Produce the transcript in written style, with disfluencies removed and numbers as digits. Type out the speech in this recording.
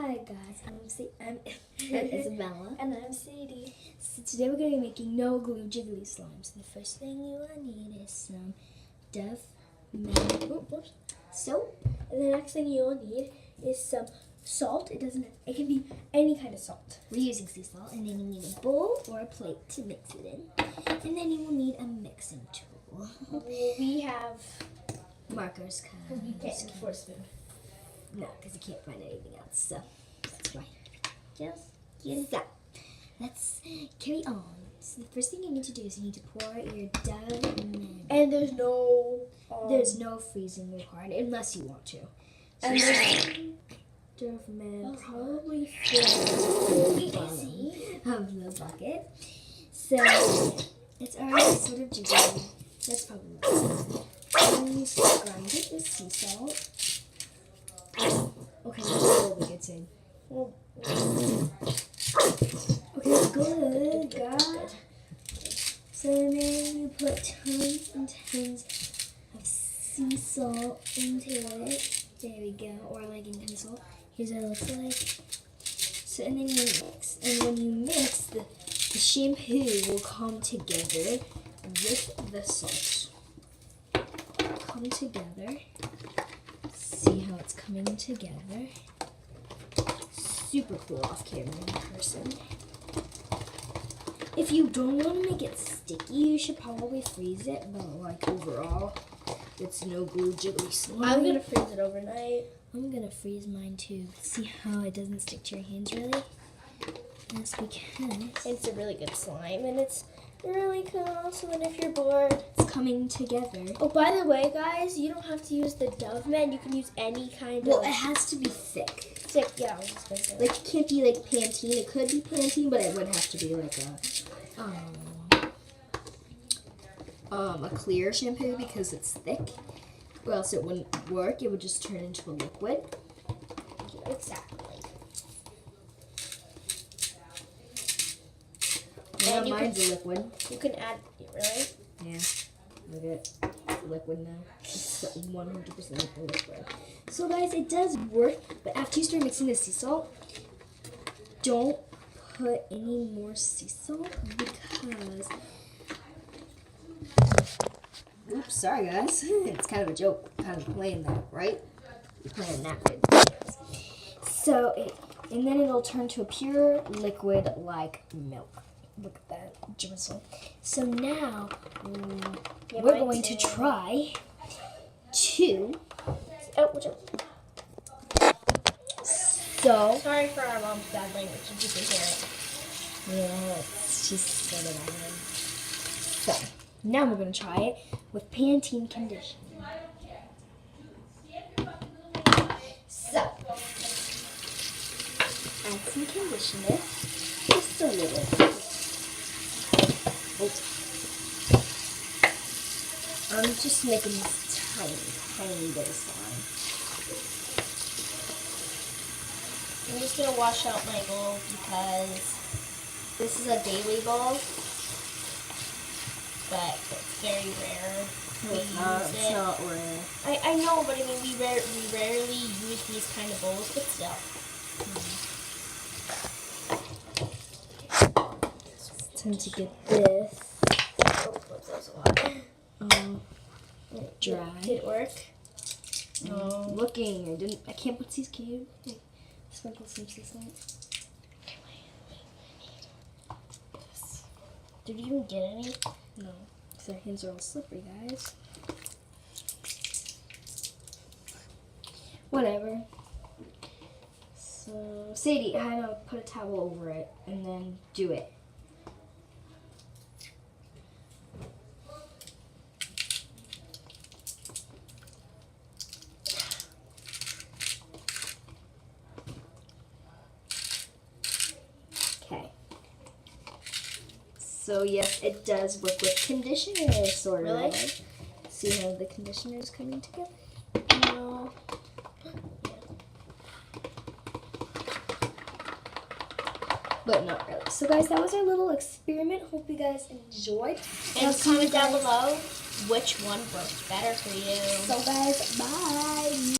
Hi guys, I'm Isabella. And I'm Sadie. So today we're going to be making no glue jiggly slimes. The first thing you will need is some Dove soap. And the next thing you'll need is some salt. It can be any kind of salt. We're using sea salt. And then you need a bowl or a plate to mix it in. And then you will need a mixing tool. We have Markers. we can't afford a spoon. No, because you can't find anything else. So that's why. Just use that. Let's carry on. So the first thing you need to do is you need to pour your Dove mint. And there's no freezing required unless you want to. So and Dove mint probably easy of the bucket. So it's already sort of jiggly. That's probably what and you grind it with sea salt. Okay, that's all we get in. Okay, good, God. So then you put tons and tons of sea salt into it. There we go, or like in pencil. Here's what it looks like. So and then you mix, and when you mix, the shampoo will come together with the salt. Come together. See how it's coming together. Super cool off camera in person. If you don't want to make it sticky, you should probably freeze it, but like overall, it's no glue jiggly slime. I'm gonna freeze it overnight. I'm gonna freeze mine too. See how it doesn't stick to your hands really? That's because It's a really good slime and it's really cool. So then if you're bored, it's coming together. oh, by the way, guys, you don't have to use the Dove mint. You can use any kind Well, of it has to be thick. thick. Yeah, I was just gonna say. Like it can't be like Pantene. It could be Pantene, but it would have to be like a clear shampoo because it's thick. Or else it wouldn't work. It would just turn into a liquid. Exactly. Yeah, And you mine's a liquid. You can add, really? Yeah. Look at it. It's liquid now. It's 100% a liquid. So guys, it does work, but after you start mixing the sea salt, don't put any more sea salt because oops, sorry guys. It's kind of a joke. Kind of playing that, right? You're playing that good. So and then it'll turn to a pure liquid like milk. Look at that drizzle. So now we're going to try to. Oh, which one? So Sorry for our mom's bad language, if you can hear it. yeah, she's sort of so now we're going to try it with Pantene conditioner. So add some conditioner, just a little. I'm just making this tiny bit of slime. I'm just going to wash out my bowl because this is a daily bowl, but it's very rare. It's not rare. I know, but I mean, we rarely use these kind of bowls, but still. It's time to get this dry. Did it work? No. Looking, I can't put these. Can you sprinkle some sea salt? Did you even get any? No, because our hands are all slippery, guys. Whatever. So, Sadie, I had to put a towel over it and then do it. Okay. So yes, it does work with conditioner, sort of. Really? See how the conditioner is coming together? No. But not really. So guys, that was our little experiment. Hope you guys enjoyed. And comment down below which one worked better for you. So guys, bye.